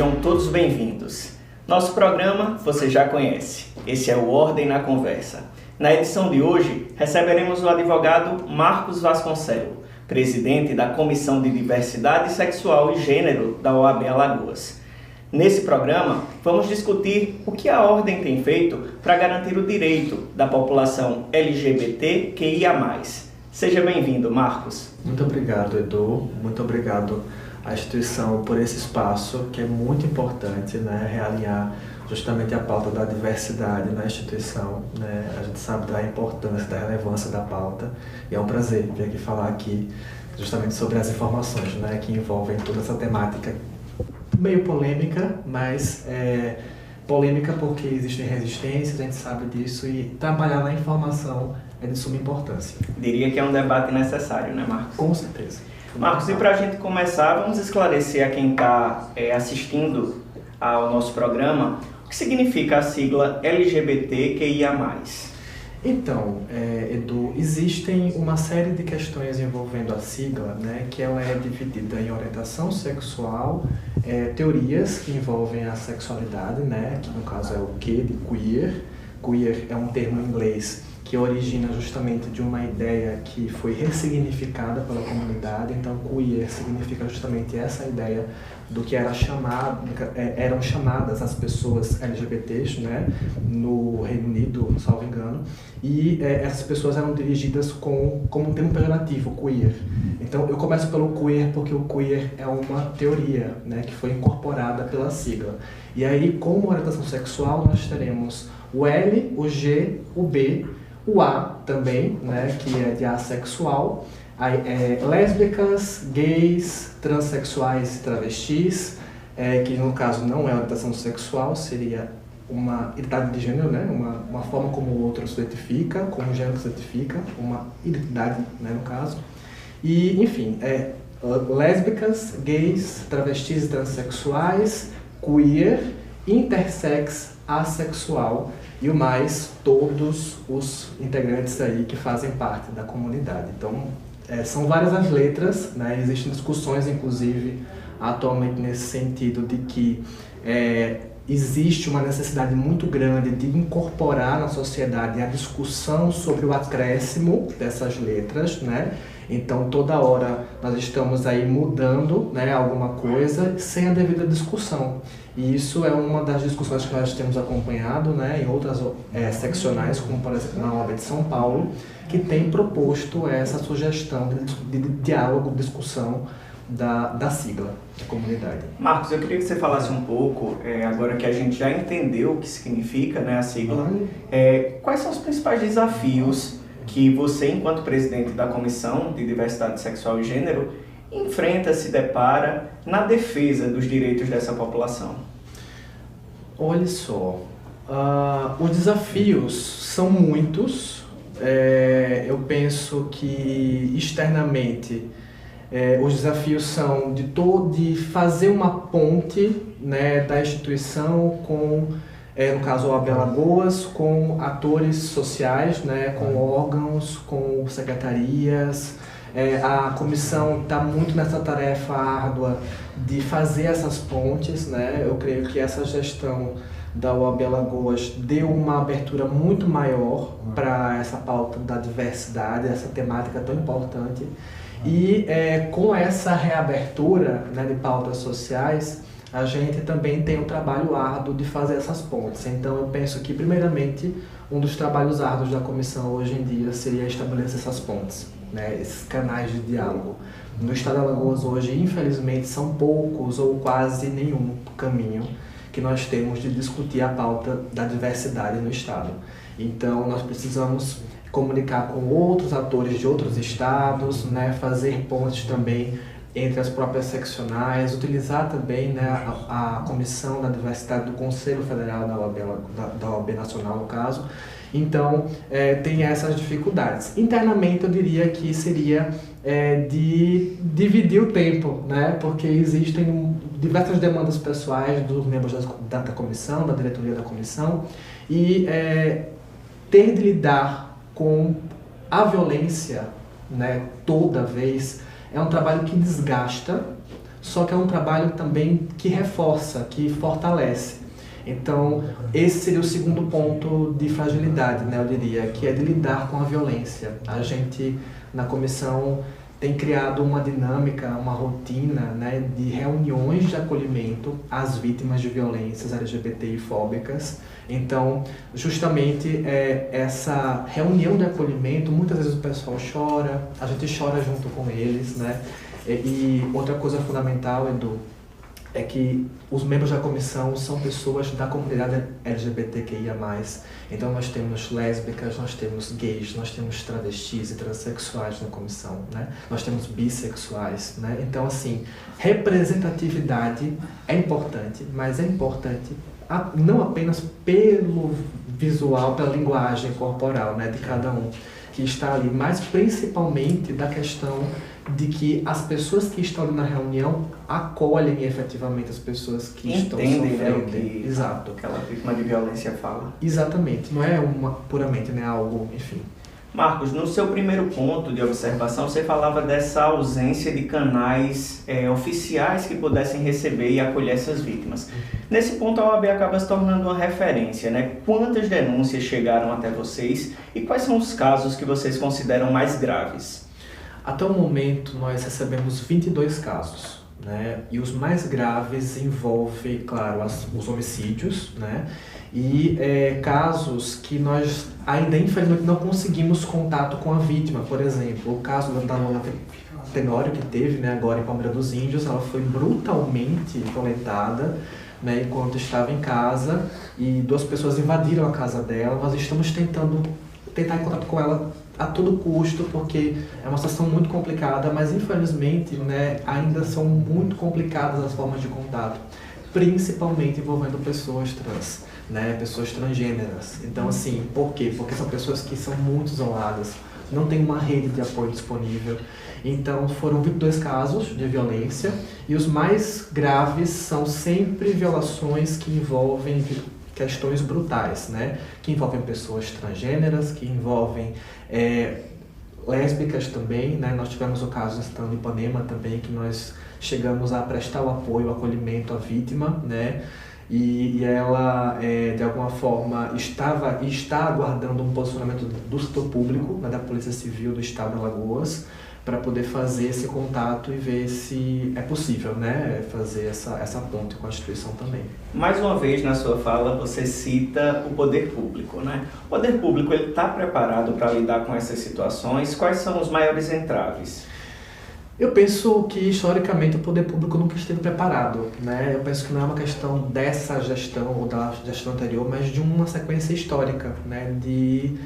Sejam todos bem-vindos. Nosso programa você já conhece. Esse é o Ordem na Conversa. Na edição de hoje, receberemos o advogado Marcos Vasconcelos, presidente da Comissão de Diversidade Sexual e Gênero da OAB Alagoas. Nesse programa, vamos discutir o que a Ordem tem feito para garantir o direito da população LGBTQIA+. Seja bem-vindo, Marcos. Muito obrigado, Edu. Muito obrigado à instituição por esse espaço, que é muito importante, né, realinhar justamente a pauta da diversidade na instituição, né? A gente sabe da importância, da relevância da pauta, e é um prazer vir aqui falar aqui justamente sobre as informações, né, que envolvem toda essa temática meio polêmica, mas polêmica porque existem resistências, a gente sabe disso, e trabalhar na informação é de suma importância. Diria que é um debate necessário, né, Marcos? Com certeza. Marcos, e para a gente começar, vamos esclarecer a quem está assistindo ao nosso programa o que significa a sigla LGBTQIA+. Então, Edu, existem uma série de questões envolvendo a sigla, né, que ela é dividida em orientação sexual, teorias que envolvem a sexualidade, né, que no caso é o Q de queer. Queer é um termo em inglês que origina justamente de uma ideia que foi ressignificada pela comunidade. Então, queer significa justamente essa ideia do que eram chamadas as pessoas LGBTs, né, no Reino Unido, salvo engano, e essas pessoas eram dirigidas como um termo pejorativo, queer. Então, eu começo pelo queer porque o queer é uma teoria, né, que foi incorporada pela sigla. E aí, como orientação sexual, nós teremos o L, o G, o B, o A também, né, que é de assexual, lésbicas, gays, transexuais e travestis, que no caso não é orientação sexual, seria uma identidade de gênero, né, uma forma como o outro se identifica, como o gênero se identifica, uma identidade, né, no caso. E, enfim, lésbicas, gays, travestis e transexuais, queer, intersex, assexual e o mais todos os integrantes aí que fazem parte da comunidade. Então, são várias as letras, né? Existem discussões, inclusive, atualmente nesse sentido de que existe uma necessidade muito grande de incorporar na sociedade a discussão sobre o acréscimo dessas letras, né? Então, toda hora nós estamos aí mudando, né, alguma coisa sem a devida discussão. E isso é uma das discussões que nós temos acompanhado, né, em outras seccionais, como por exemplo na OAB de São Paulo, que tem proposto essa sugestão de diálogo, discussão da sigla da comunidade. Marcos, eu queria que você falasse um pouco, agora que a gente já entendeu o que significa, né, a sigla, quais são os principais desafios que você, enquanto presidente da Comissão de Diversidade Sexual e Gênero, enfrenta, se depara na defesa dos direitos dessa população? Olha só, os desafios são muitos. Eu penso que externamente os desafios são de fazer uma ponte, né, da instituição com, no caso a OAB Alagoas, com atores sociais, né, com órgãos, com secretarias. A comissão está muito nessa tarefa árdua de fazer essas pontes, né? Eu creio que essa gestão da OAB Alagoas deu uma abertura muito maior para essa pauta da diversidade, essa temática tão importante. E com essa reabertura, né, de pautas sociais, a gente também tem um trabalho árduo de fazer essas pontes. Então eu penso que, primeiramente, um dos trabalhos árduos da comissão hoje em dia seria estabelecer essas pontes, né, esses canais de diálogo. No estado de Alagoas hoje, infelizmente, são poucos ou quase nenhum caminho que nós temos de discutir a pauta da diversidade no estado. Então nós precisamos comunicar com outros atores de outros estados, né, fazer pontes também entre as próprias seccionais, utilizar também, né, a Comissão da Diversidade do Conselho Federal da OAB Nacional, no caso. Então, tem essas dificuldades. Internamente, eu diria que seria de dividir o tempo, né, porque existem diversas demandas pessoais dos membros da comissão, da diretoria da comissão, e ter de lidar com a violência, né, toda vez, é um trabalho que desgasta, só que é um trabalho também que reforça, que fortalece. Então, esse seria o segundo ponto de fragilidade, né, eu diria, que é de lidar com a violência. A gente, na comissão, tem criado uma dinâmica, uma rotina, né, de reuniões de acolhimento às vítimas de violências LGBTI-fóbicas. Então, justamente essa reunião de acolhimento, muitas vezes o pessoal chora, a gente chora junto com eles, né? E outra coisa fundamental, Edu, é que os membros da comissão são pessoas da comunidade LGBTQIA+. Então nós temos lésbicas, nós temos gays, nós temos travestis e transexuais na comissão, né? Nós temos bissexuais, né? Então, assim, representatividade é importante, mas é importante não apenas pelo visual, pela linguagem corporal, né, de cada um que está ali, mas principalmente da questão de que as pessoas que estão ali na reunião acolhem efetivamente as pessoas que estão sofrendo. Né, o que Exato. Aquela vítima de violência fala. Exatamente, não é puramente, né, algo, enfim. Marcos, no seu primeiro ponto de observação, você falava dessa ausência de canais oficiais que pudessem receber e acolher essas vítimas. Nesse ponto, a OAB acaba se tornando uma referência, né? Quantas denúncias chegaram até vocês e quais são os casos que vocês consideram mais graves? Até o momento, nós recebemos 22 casos, né? E os mais graves envolvem, claro, os homicídios, né? E casos que nós ainda, infelizmente, não conseguimos contato com a vítima. Por exemplo, o caso da Lona Tenório, que teve, né, agora em Palmeira dos Índios, ela foi brutalmente violentada, né, enquanto estava em casa, e 2 pessoas invadiram a casa dela. Nós estamos tentando entrar em contato com ela a todo custo, porque é uma situação muito complicada, mas infelizmente, né, ainda são muito complicadas as formas de contato, principalmente envolvendo pessoas trans, né, pessoas transgêneras. Então, assim, por quê? Porque são pessoas que são muito isoladas, não tem uma rede de apoio disponível. Então, foram 22 casos de violência, e os mais graves são sempre violações que envolvem questões brutais, né? Que envolvem pessoas transgêneras, que envolvem lésbicas também, né? Nós tivemos o caso do estado de Ipanema também, que nós chegamos a prestar o apoio, o acolhimento à vítima, né? E ela, de alguma forma, estava e está aguardando um posicionamento do setor público, né, da Polícia Civil do Estado de Alagoas, para poder fazer esse contato e ver se é possível, né, fazer essa ponte com a instituição também. Mais uma vez, na sua fala, você cita o poder público, né? O poder público está preparado para lidar com essas situações? Quais são os maiores entraves? Eu penso que, historicamente, o poder público nunca esteve preparado, né? Eu penso que não é uma questão dessa gestão ou da gestão anterior, mas de uma sequência histórica, né? De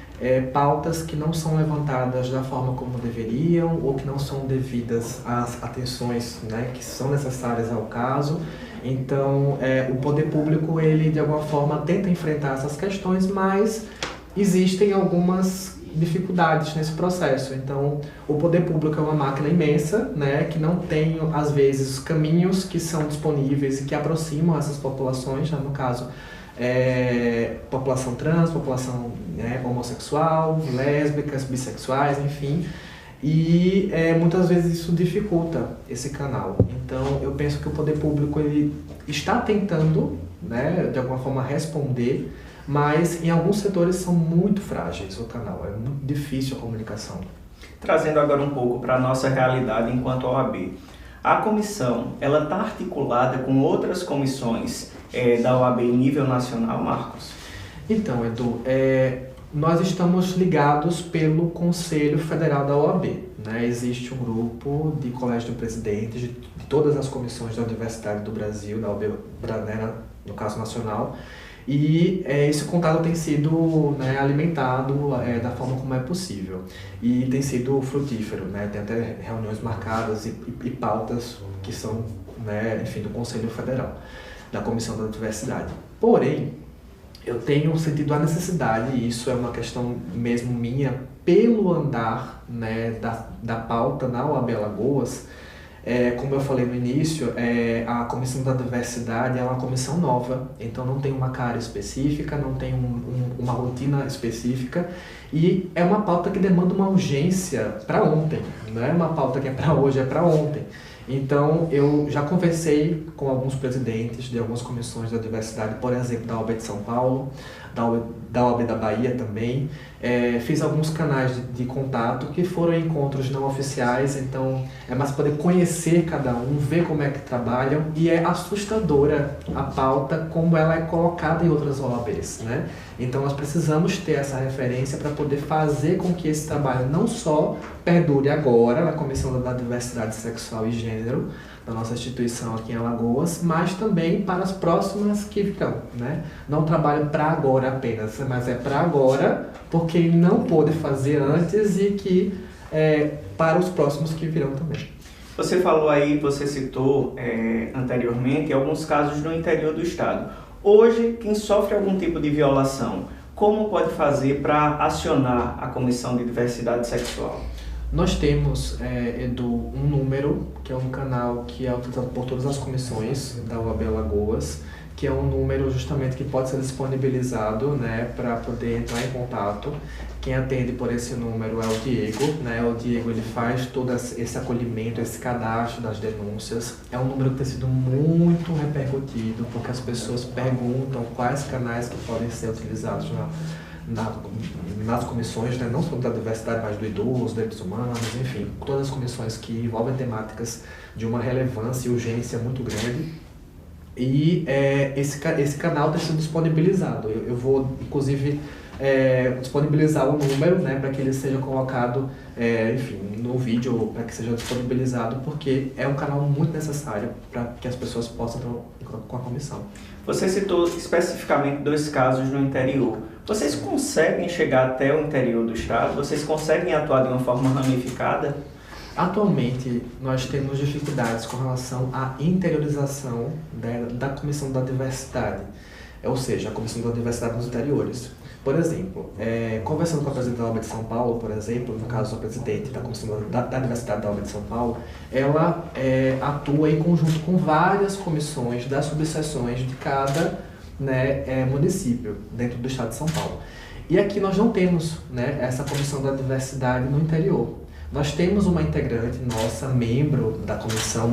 pautas que não são levantadas da forma como deveriam ou que não são devidas às atenções, né, que são necessárias ao caso. Então, o poder público, ele, de alguma forma, tenta enfrentar essas questões, mas existem algumas dificuldades nesse processo. Então, o poder público é uma máquina imensa, né, que não tem, às vezes, caminhos que são disponíveis e que aproximam essas populações, né, no caso, população trans, população, né, homossexual, lésbicas, bissexuais, enfim, e muitas vezes isso dificulta esse canal. Então, eu penso que o poder público, ele está tentando, né, de alguma forma responder, mas em alguns setores são muito frágeis o canal, é muito difícil a comunicação. Trazendo agora um pouco para a nossa realidade enquanto OAB. A comissão, ela está articulada com outras comissões da OAB em nível nacional, Marcos? Então, Edu, nós estamos ligados pelo Conselho Federal da OAB, né? Existe um grupo de colégio de presidentes de todas as comissões da Universidade do Brasil, da OAB, né, no caso nacional, e esse contato tem sido, né, alimentado da forma como é possível e tem sido frutífero, né? Tem até reuniões marcadas e pautas que são, né, enfim, do Conselho Federal, da Comissão da Diversidade. Porém, eu tenho sentido a necessidade, e isso é uma questão mesmo minha, pelo andar, né, da pauta na OAB Alagoas. Como eu falei no início, a Comissão da Diversidade é uma comissão nova, então não tem uma cara específica, não tem uma rotina específica, e é uma pauta que demanda uma urgência para ontem, não é uma pauta que é para hoje, é para ontem. Então, eu já conversei com alguns presidentes de algumas comissões da diversidade, por exemplo, da OAB de São Paulo, da OAB da Bahia também. Fiz alguns canais de contato que foram encontros não oficiais, então é mais poder conhecer cada um, ver como é que trabalham, e é assustadora a pauta como ela é colocada em outras OABs, né? Então nós precisamos ter essa referência para poder fazer com que esse trabalho não só perdure agora na Comissão da Diversidade Sexual e Gênero da nossa instituição aqui em Alagoas, mas também para as próximas que virão, né? Não trabalho para agora apenas, mas é para agora, porque ele não pôde fazer antes e que para os próximos que virão também. Você falou aí, você citou anteriormente alguns casos no interior do estado. Hoje, quem sofre algum tipo de violação, como pode fazer para acionar a Comissão de Diversidade Sexual? Nós temos, Edu, um número, que é um canal que é utilizado por todas as comissões da OAB Alagoas, que é um número justamente que pode ser disponibilizado, né, para poder entrar em contato. Quem atende por esse número é o Diego, né? O Diego, ele faz todo esse acolhimento, esse cadastro das denúncias. É um número que tem sido muito repercutido, porque as pessoas perguntam quais canais que podem ser utilizados nas comissões, né? Não só da diversidade, mas do idoso, direitos humanos, enfim, todas as comissões que envolvem temáticas de uma relevância e urgência muito grande. E esse canal está sendo disponibilizado. Eu vou, inclusive, disponibilizar o número, né, para que ele seja colocado, enfim, no vídeo, para que seja disponibilizado, porque é um canal muito necessário para que as pessoas possam entrar com a comissão. Você citou especificamente 2 casos no interior. Vocês conseguem chegar até o interior do estado? Vocês conseguem atuar de uma forma ramificada? Atualmente, nós temos dificuldades com relação à interiorização da Comissão da Diversidade, ou seja, a Comissão da Diversidade nos interiores. Por exemplo, conversando com a presidente da OAB de São Paulo, por exemplo, no caso, a presidente da Comissão da Diversidade da OAB de São Paulo, ela atua em conjunto com várias comissões das subseções de cada, né, município dentro do estado de São Paulo. E aqui nós não temos, né, essa Comissão da Diversidade no interior. Nós temos uma integrante nossa, membro da comissão,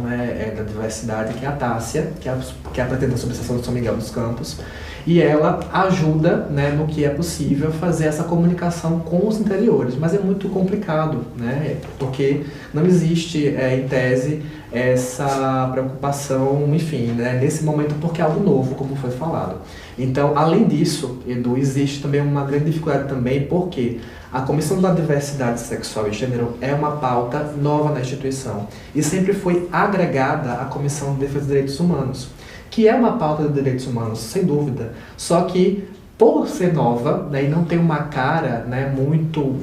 né, da diversidade, que é a Tássia, que é a presidente da subseção de São Miguel dos Campos, e ela ajuda, né, no que é possível fazer essa comunicação com os interiores, mas é muito complicado, né, porque não existe, em tese, essa preocupação, enfim, né, nesse momento, porque é algo novo, como foi falado. Então, além disso, Edu, existe também uma grande dificuldade também, porque a Comissão da Diversidade Sexual e Gênero é uma pauta nova na instituição e sempre foi agregada à Comissão de Defesa dos Direitos Humanos, que é uma pauta de direitos humanos, sem dúvida, só que por ser nova, né, e não ter uma cara, né, muito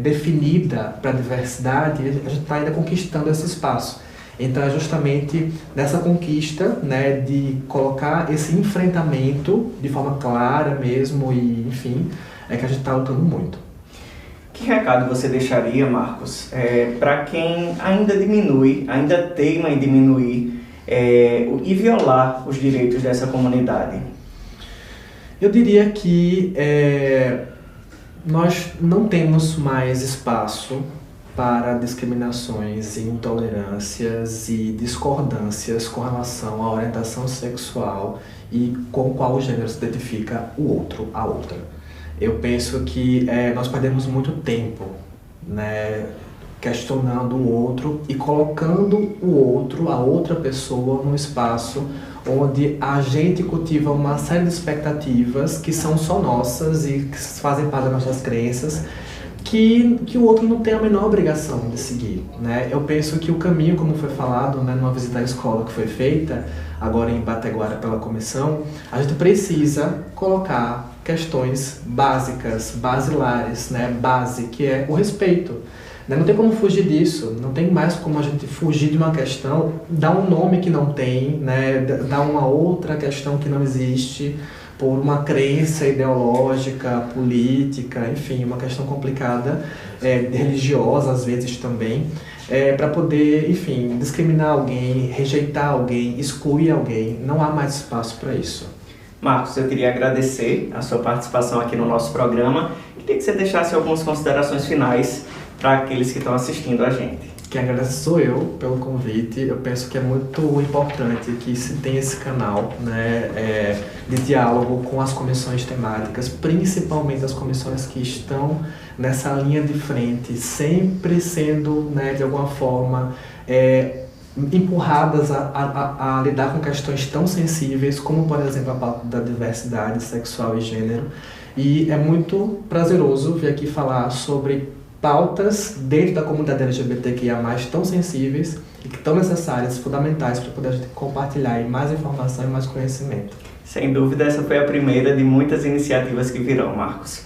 definida para a diversidade, a gente está ainda conquistando esse espaço. Então é justamente nessa conquista, né, de colocar esse enfrentamento de forma clara mesmo e, enfim, que a gente está lutando muito. Que recado você deixaria, Marcos, para quem ainda teima em diminuir e violar os direitos dessa comunidade? Eu diria que nós não temos mais espaço para discriminações, intolerâncias e discordâncias com relação à orientação sexual e com qual gênero se identifica o outro, a outra. Eu penso que nós perdemos muito tempo, né, questionando o outro e colocando o outro, a outra pessoa, num espaço onde a gente cultiva uma série de expectativas que são só nossas e que fazem parte das nossas crenças, que o outro não tem a menor obrigação de seguir, né? Eu penso que o caminho, como foi falado, né, numa visita à escola que foi feita, agora em Bateguara pela comissão, a gente precisa colocar questões básicas, basilares, né, base, que é o respeito. Não tem como fugir disso, não tem mais como a gente fugir de uma questão, dar um nome que não tem, né, dar uma outra questão que não existe, por uma crença ideológica, política, enfim, uma questão complicada, religiosa às vezes também, para poder, enfim, discriminar alguém, rejeitar alguém, excluir alguém. Não há mais espaço para isso. Marcos, eu queria agradecer a sua participação aqui no nosso programa. Queria que você deixasse algumas considerações finais para aqueles que estão assistindo a gente. Quem agradece sou eu pelo convite. Eu penso que é muito importante que se tenha esse canal, né, de diálogo com as comissões temáticas, principalmente as comissões que estão nessa linha de frente, sempre sendo, né, de alguma forma, empurradas a lidar com questões tão sensíveis como, por exemplo, a pauta da diversidade sexual e gênero. E é muito prazeroso vir aqui falar sobre pautas dentro da comunidade LGBTQIA+, tão sensíveis e que tão necessárias, fundamentais para poder a gente compartilhar mais informação e mais conhecimento. Sem dúvida, essa foi a primeira de muitas iniciativas que virão, Marcos.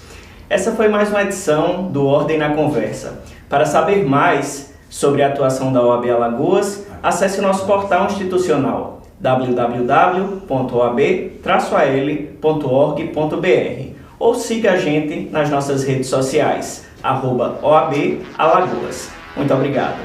Essa foi mais uma edição do Ordem na Conversa. Para saber mais sobre a atuação da OAB Alagoas, acesse o nosso portal institucional www.oab-al.org.br ou siga a gente nas nossas redes sociais, @OAB Alagoas. Muito obrigado.